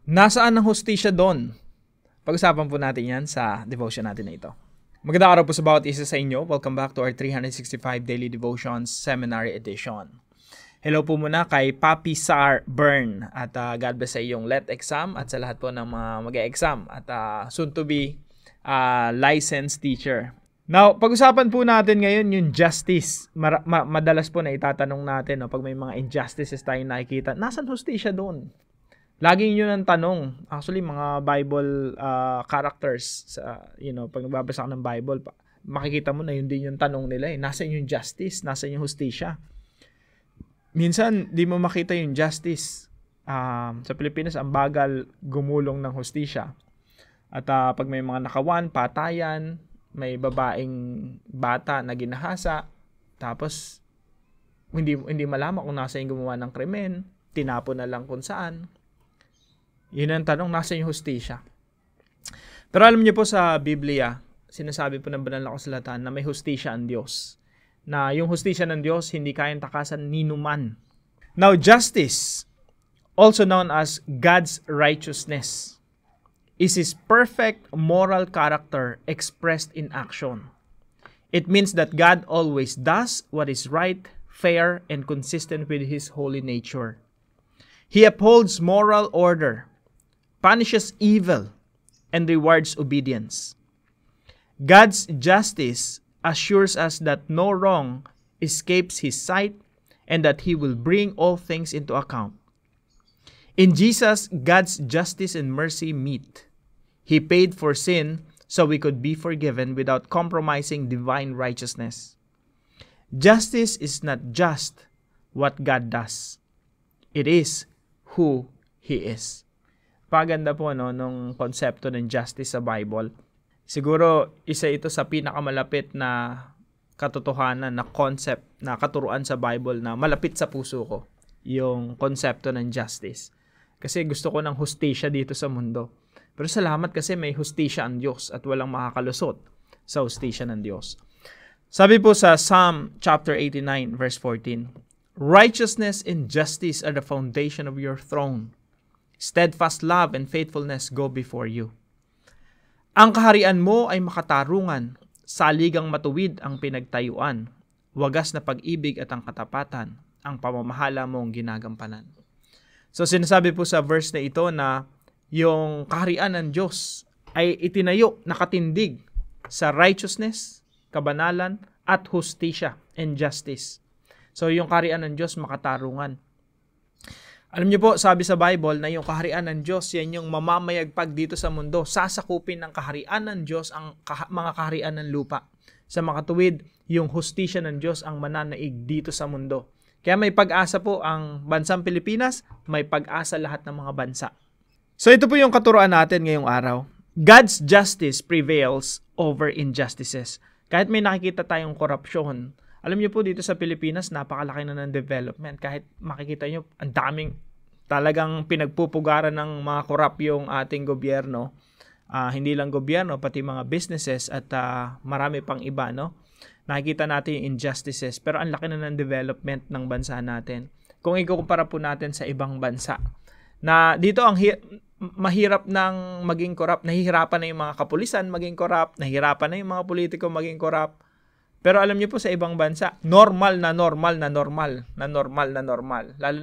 Nasaan ang hustisya doon? Pag-usapan po natin yan sa devotion natin na ito. Magandang araw po sa bawat isa sa inyo. Welcome back to our 365 Daily Devotions Seminary Edition. Hello po muna kay Papi Sar Bern at God bless sa iyong LET exam at sa lahat po ng mga mag-e-exam at soon to be licensed teacher. Now, pag-usapan po natin ngayon yung justice. Madalas po na itatanong natin pag may mga injustices tayong nakikita, nasan hustisya doon? Laging yun ang tanong. Actually, mga Bible characters, pag nagbabasa ka ng Bible, makikita mo na yun din yung tanong nila. Nasaan yung justice? Nasaan yung hustisya? Minsan, di mo makita yung justice. Sa Pilipinas, ang bagal gumulong ng hustisya. At pag may mga nakawan, patayan, may babaeng bata na ginahasa, tapos hindi malaman kung nasa yung gumawa ng krimen, tinapon na lang kung saan. Yun ang tanong, nasa yung hustisya? Pero alam niyo po sa Biblia, sinasabi po ng banal na kasulatan na may hustisya ang Diyos. Na yung hustisya ng Diyos, hindi kayang takasan ni numan. Now, justice, also known as God's righteousness, is His perfect moral character expressed in action. It means that God always does what is right, fair, and consistent with His holy nature. He upholds moral order, punishes evil, and rewards obedience. God's justice assures us that no wrong escapes His sight and that He will bring all things into account. In Jesus, God's justice and mercy meet. He paid for sin so we could be forgiven without compromising divine righteousness. Justice is not just what God does. It is who He is. Paganda po nung konsepto ng justice sa Bible. Siguro isa ito sa pinakamalapit na katotohanan na concept na katuruan sa Bible na malapit sa puso ko, yung konsepto ng justice. Kasi gusto ko ng hustisya dito sa mundo. Pero salamat kasi may hustisya ang Diyos at walang makakalusot sa hustisya ng Diyos. Sabi po sa Psalm chapter 89 verse 14, "Righteousness and justice are the foundation of your throne. Steadfast love and faithfulness go before you. Ang kaharian mo ay makatarungan, saligang matuwid ang pinagtayuan, wagas na pag-ibig at ang katapatan, ang pamamahala mong ginagampanan." So sinasabi po sa verse na ito na yung kaharian ng Diyos ay itinayo, nakatindig sa righteousness, kabanalan, at hustisya and justice. So yung kaharian ng Diyos makatarungan. Alam niyo po, sabi sa Bible na yung kaharian ng Diyos, yan yung mamamayagpag dito sa mundo. Sasakupin ng kaharian ng Diyos ang mga kaharian ng lupa. Sa makatuwid, yung hustisya ng Diyos ang mananaig dito sa mundo. Kaya may pag-asa po ang bansang Pilipinas, may pag-asa lahat ng mga bansa. So ito po yung katuruan natin ngayong araw. God's justice prevails over injustices. Kahit may nakikita tayong korupsyon, alam niyo po dito sa Pilipinas, napakalaki na ng development. Kahit makikita niyo, ang daming talagang pinagpupugaran ng mga korap yung ating gobyerno. Hindi lang gobyerno, pati mga businesses at marami pang iba. No? Nakikita natin yung injustices. Pero ang laki na ng development ng bansa natin. Kung ikukumpara po natin sa ibang bansa, na dito ang mahirap nang maging korap. Nahihirapan na yung mga kapulisan maging korap. Nahihirapan na yung mga politiko maging korap. Pero alam niyo po sa ibang bansa, normal. Lalo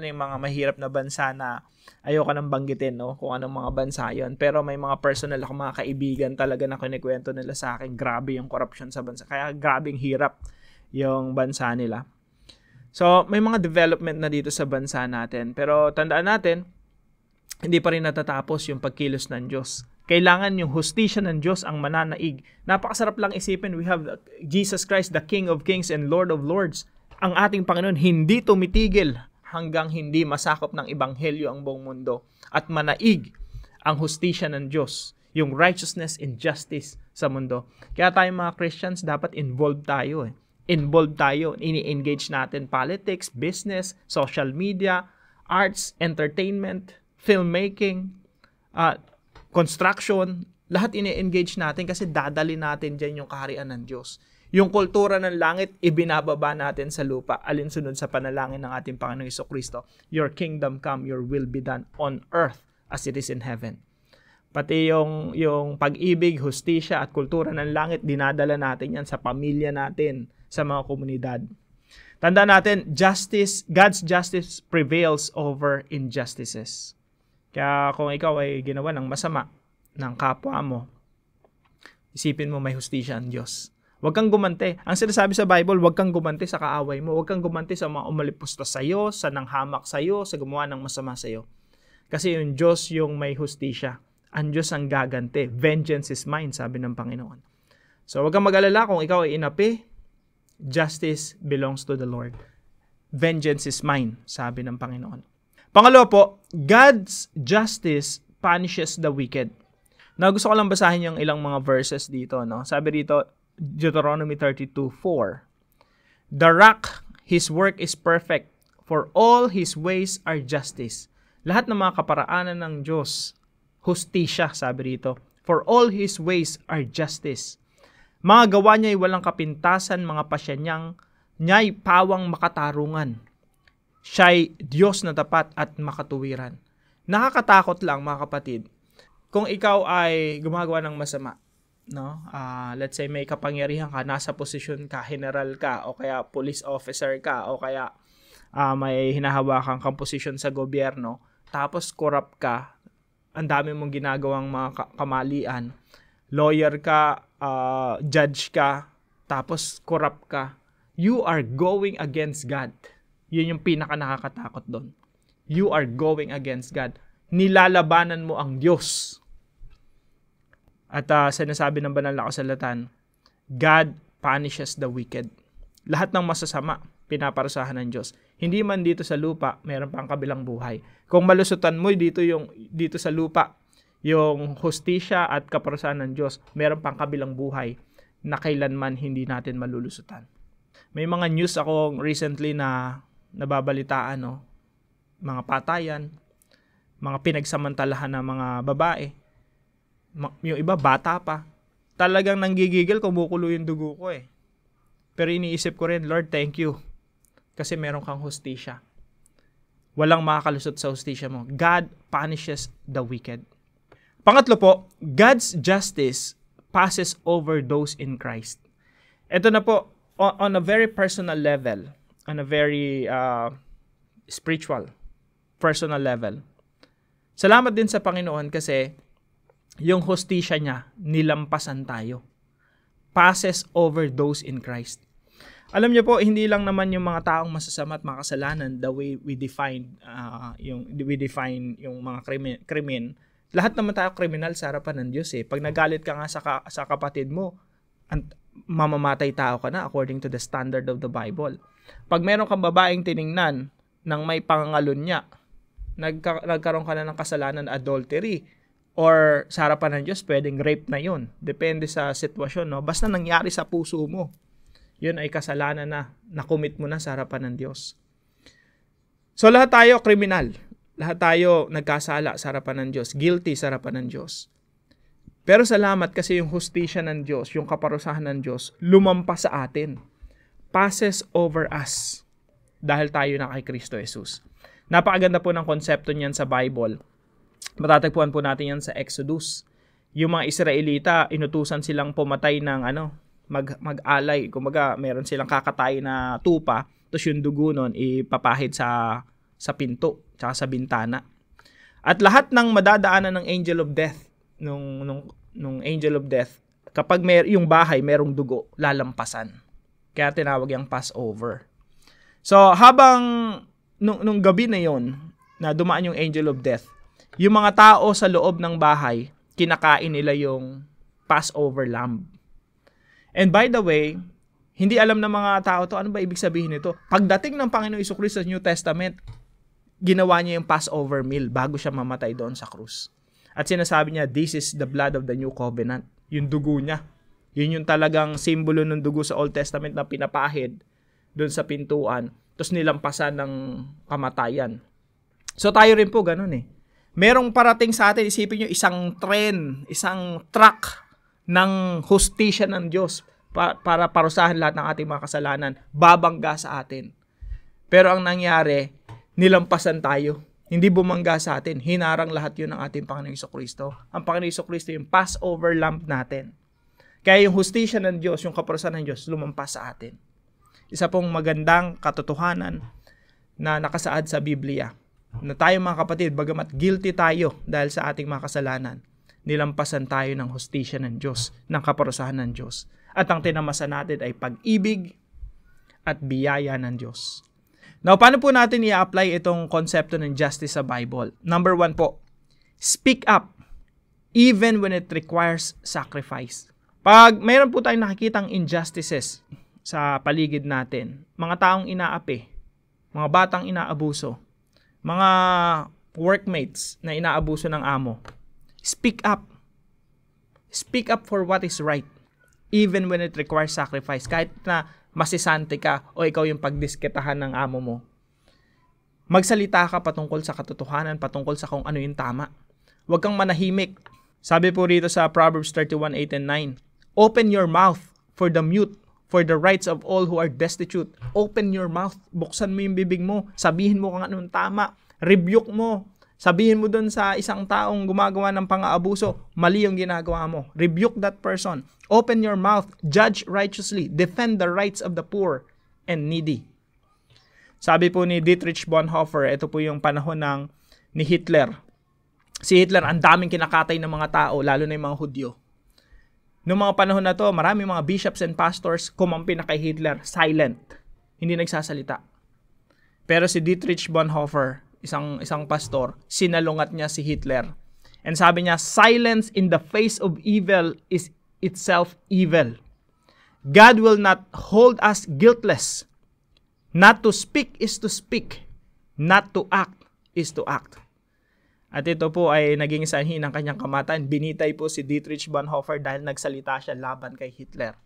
na yung mga mahirap na bansa na ayoko nang banggitin, no? Kung anong mga bansa yon. Pero may mga personal ako, mga kaibigan talaga na kinikwento nila sa akin, grabe yung corruption sa bansa. Kaya grabing hirap yung bansa nila. So, may mga development na dito sa bansa natin. Pero tandaan natin, hindi pa rin natatapos yung pagkilos ng Diyos. Kailangan yung hustisya ng Diyos ang mananaig. Napakasarap lang isipin, we have Jesus Christ, the King of Kings and Lord of Lords. Ang ating Panginoon hindi tumitigil hanggang hindi masakop ng ebanghelyo ang buong mundo. At manaig ang hustisya ng Diyos, yung righteousness and justice sa mundo. Kaya tayo mga Christians, dapat involved tayo. Involved tayo. Ini-engage natin politics, business, social media, arts, entertainment, filmmaking, construction, lahat ini-engage natin kasi dadali natin dyan yung kaharian ng Diyos. Yung kultura ng langit, ibinababa natin sa lupa, alinsunod sa panalangin ng ating Panginoong Hesus-Kristo. Your kingdom come, your will be done on earth as it is in heaven. Pati yung pag-ibig, hustisya at kultura ng langit, dinadala natin yan sa pamilya natin, sa mga komunidad. Tandaan natin, God's justice prevails over injustices. Kaya kung ikaw ay ginawa ng masama ng kapwa mo, isipin mo may hustisya ang Diyos. Huwag kang gumante. Ang sinasabi sa Bible, huwag kang gumante sa kaaway mo. Huwag kang gumante sa mga umalipusta sa iyo, sa nanghamak sa iyo, sa gumawa ng masama sa iyo. Kasi yung Diyos yung may hustisya. Ang Diyos ang gagante. Vengeance is mine, sabi ng Panginoon. So huwag kang mag-alala kung ikaw ay inapi. Justice belongs to the Lord. Vengeance is mine, sabi ng Panginoon. Pangalawa po, God's justice punishes the wicked. Now, gusto ko lang basahin yung ilang mga verses dito. No? Sabi dito, Deuteronomy 32:4. The rock, his work is perfect, for all his ways are justice. Lahat ng mga kaparaanan ng Diyos, hustisya, sabi rito. For all his ways are justice. Mga gawa niya ay walang kapintasan, mga pasya niya'y pawang makatarungan. Siya'y Diyos na tapat at makatuwiran. Nakakatakot lang, mga kapatid, kung ikaw ay gumagawa ng masama. No? Let's say may kapangyarihan ka, nasa posisyon ka, general ka, o kaya police officer ka, o kaya may hinahawakan kang posisyon sa gobyerno, tapos corrupt ka, ang dami mong ginagawang mga kamalian, lawyer ka, judge ka, tapos corrupt ka, you are going against God. Yun yung pinaka nakakatakot doon. You are going against God. Nilalabanan mo ang Diyos. At sinasabi ng banal na kasulatan, God punishes the wicked. Lahat ng masasama, pinaparusahan ng Diyos. Hindi man dito sa lupa, meron pang kabilang buhay. Kung malusutan mo dito sa lupa, yung hustisya at kaparusahan ng Diyos, meron pang kabilang buhay na kailanman hindi natin malulusutan. May mga news ako recently na nababalitaan, no? Mga patayan, mga pinagsamantalahan ng mga babae. Yung iba, bata pa. Talagang nanggigigil, kumukulo yung dugo ko eh. Pero iniisip ko rin, Lord, thank you. Kasi meron kang hustisya. Walang makakalusot sa hustisya mo. God punishes the wicked. Pangatlo po, God's justice passes over those in Christ. Ito na po, on a very personal level, on a very spiritual, personal level. Salamat din sa Panginoon kasi yung hustisya niya, nilampasan tayo. Passes over those in Christ. Alam niyo po, hindi lang naman yung mga taong masasama at makasalanan the way we define yung mga krimen. Lahat naman tayo kriminal sa harapan ng Diyos eh. Pag nagalit ka nga sa kapatid mo, mamamatay tao ka na according to the standard of the Bible. Pag meron kang babaeng tiningnan ng may pangangalunya, nagkaroon ka na ng kasalanan, adultery, or sa harapan ng Diyos, pwedeng rape na yun. Depende sa sitwasyon, no? Basta nangyari sa puso mo, yun ay kasalanan na nakumit mo na sa harapan ng Diyos. So lahat tayo kriminal. Lahat tayo nagkasala sa harapan ng Diyos. Guilty sa harapan ng Diyos. Pero salamat kasi yung hustisya ng Diyos, yung kaparusahan ng Diyos, lumampas sa atin. Passes over us. Dahil tayo na kay Kristo Jesus. Napakaganda po ng konsepto niyan sa Bible. Matatagpuan po natin yan sa Exodus. Yung mga Israelita, inutusan silang pumatay ng mag-alay. Kumaga, meron silang kakatay na tupa. Tapos yung dugo nun, ipapahid sa pinto, tsaka sa bintana. At lahat ng madadaanan ng angel of death, nung angel of death, kapag yung bahay merong dugo, lalampasan. Kaya tinawag yung Passover. So, habang nung gabi na yon na dumaan yung angel of death, yung mga tao sa loob ng bahay, kinakain nila yung Passover lamb. And by the way, hindi alam ng mga tao to, ano ba ibig sabihin nito? Pagdating ng Panginoong Jesucristo sa New Testament, ginawa niya yung Passover meal bago siya mamatay doon sa krus. At sinasabi niya, this is the blood of the new covenant. Yung dugo niya. Yun yung talagang simbolo ng dugo sa Old Testament na pinapahid doon sa pintuan. Tapos nilampasan ng kamatayan. So tayo rin po ganun eh. Merong parating sa atin, isipin nyo, isang tren, isang truck ng hustisya ng Diyos para parusahan lahat ng ating mga kasalanan, babangga sa atin. Pero ang nangyari, nilampasan tayo. Hindi bumangga sa atin. Hinarang lahat yun ng ating Panginoong Jesucristo. Ang Panginoong Jesucristo yung Passover lamb natin. Kaya yung hustisya ng Diyos, yung kaparusahan ng Diyos, lumampas sa atin. Isa pong magandang katotohanan na nakasaad sa Biblia. Na tayo mga kapatid, bagamat guilty tayo dahil sa ating mga kasalanan, nilampasan tayo ng hustisya ng Diyos, ng kaparusahan ng Diyos. At ang tinamasan natin ay pag-ibig at biyaya ng Diyos. Now, paano po natin i-apply itong konsepto ng justice sa Bible? Number 1 po, speak up even when it requires sacrifice. Pag mayroon po tayong nakikitang injustices sa paligid natin, mga taong inaapi, mga batang inaabuso, mga workmates na inaabuso ng amo, speak up. Speak up for what is right, even when it requires sacrifice. Kahit na masisante ka o ikaw yung pagdisketahan ng amo mo. Magsalita ka patungkol sa katotohanan, patungkol sa kung ano yung tama. Huwag kang manahimik. Sabi po rito sa Proverbs 31:8 and 9, open your mouth for the mute, for the rights of all who are destitute. Open your mouth. Buksan mo yung bibig mo. Sabihin mo kung anong tama. Rebuke mo. Sabihin mo dun sa isang taong gumagawa ng pang-aabuso, mali yung ginagawa mo. Rebuke that person. Open your mouth, judge righteously, defend the rights of the poor and needy. Sabi po ni Dietrich Bonhoeffer, ito po yung panahon ni Hitler. Si Hitler, ang daming kinakatay ng mga tao, lalo na yung mga Hudyo. Noong mga panahon na to, maraming mga bishops and pastors kumampi na kay Hitler, silent, hindi nagsasalita. Pero si Dietrich Bonhoeffer, isang pastor, sinalungat niya si Hitler. And sabi niya, silence in the face of evil is itself evil. God will not hold us guiltless. Not to speak is to speak. Not to act is to act. At ito po ay naging sanhi ng kanyang kamatayan. Binitay po si Dietrich Bonhoeffer dahil nagsalita siya laban kay Hitler.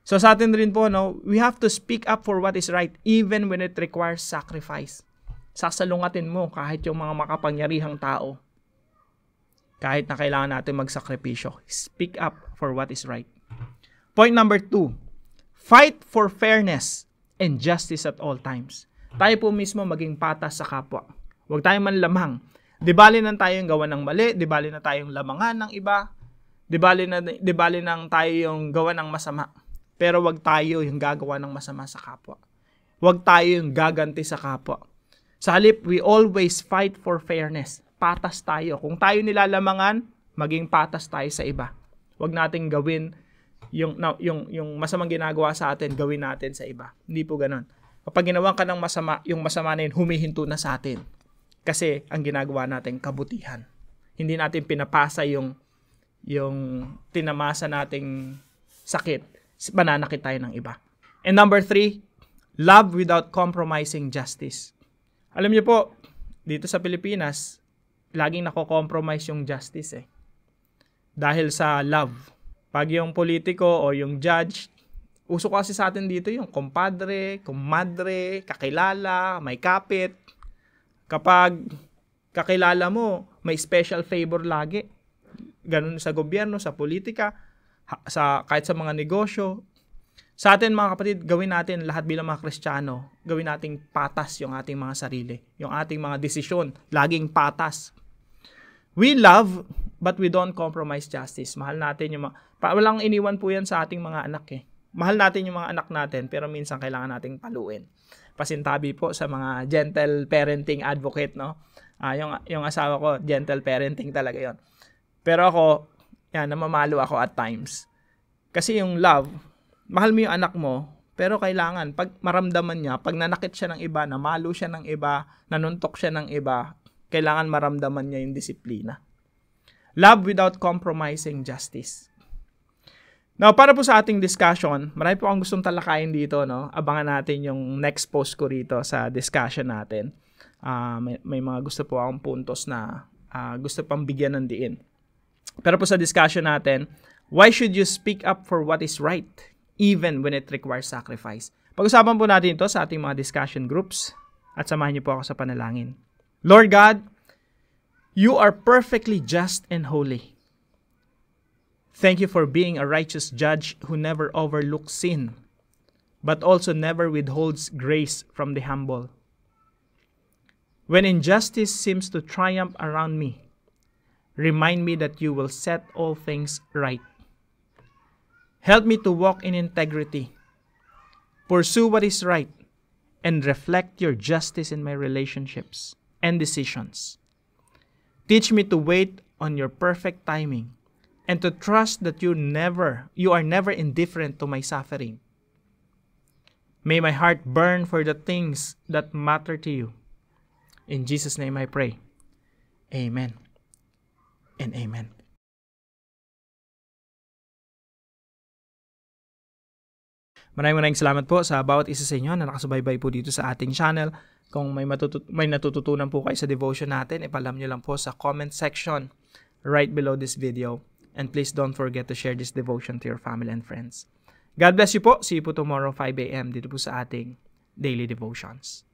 So sa atin rin po, we have to speak up for what is right even when it requires sacrifice. Sasalungatin mo kahit yung mga makapangyarihang tao. Kahit na kailangan natin magsakripisyo. Speak up for what is right. Point number 2. Fight for fairness and justice at all times. Tayo po mismo maging patas sa kapwa. Huwag tayong manlamang. Di bali nang tayong gawa ng mali, di bali na tayong lamangan ng iba, di bali nang tayo yung gawa ng masama. Pero huwag tayo yung gagawa ng masama sa kapwa. Huwag tayo yung gaganti sa kapwa. Sa halip, we always fight for fairness. Patas tayo. Kung tayo nilalamangan, maging patas tayo sa iba. Huwag nating gawin yung masamang ginagawa sa atin, gawin natin sa iba. Hindi po ganun. Kapag ginawa ka ng masama, yung masama na yun, humihinto na sa atin. Kasi ang ginagawa natin, kabutihan. Hindi natin pinapasa yung tinamasa nating sakit. Mananakit tayo ng iba. And number 3, love without compromising justice. Alam niyo po, dito sa Pilipinas, laging nako-compromise yung justice eh. Dahil sa love. Pag yung politiko o yung judge, uso kasi sa atin dito yung kumpadre, kumadre, kakilala, may kapit. Kapag kakilala mo, may special favor lagi. Ganun sa gobyerno, sa politika, kahit sa mga negosyo. Sa atin mga kapatid, gawin natin lahat bilang mga Kristiyano, gawin nating patas yung ating mga sarili, yung ating mga desisyon, laging patas. We love, but we don't compromise justice. Mahal natin yung walang iniwan po yan sa ating mga anak eh. Mahal natin yung mga anak natin, pero minsan kailangan nating paluin. Pasintabi po sa mga gentle parenting advocate, no? Yung asawa ko, gentle parenting talaga yon. Pero ako, namamalo ako at times. Kasi yung love, mahal mo yung anak mo, pero kailangan, pag maramdaman niya, pag nanakit siya ng iba, namalo siya ng iba, nanuntok siya ng iba, kailangan maramdaman niya yung disiplina. Love without compromising justice. Now, para po sa ating discussion, marami po akong gustong talakayin dito, no? Abangan natin yung next post ko rito sa discussion natin. May mga gusto po akong puntos na gusto pang bigyan ng diin. Pero po sa discussion natin, why should you speak up for what is right, even when it requires sacrifice? Pag-usapan po natin ito sa ating mga discussion groups at samahan niyo po ako sa panalangin. Lord God, you are perfectly just and holy. Thank you for being a righteous judge who never overlooks sin, but also never withholds grace from the humble. When injustice seems to triumph around me, remind me that you will set all things right. Help me to walk in integrity, pursue what is right, and reflect your justice in my relationships and decisions. Teach me to wait on your perfect timing and to trust that you are never indifferent to my suffering. May my heart burn for the things that matter to you. In Jesus' name I pray. Amen and amen. Maraming salamat po sa bawat isa sa inyo na nakasubaybay po dito sa ating channel. Kung may natututunan po kayo sa devotion natin, ipalam nyo lang po sa comment section right below this video. And please don't forget to share this devotion to your family and friends. God bless you po. See you po tomorrow 5 a.m. dito po sa ating Daily Devotions.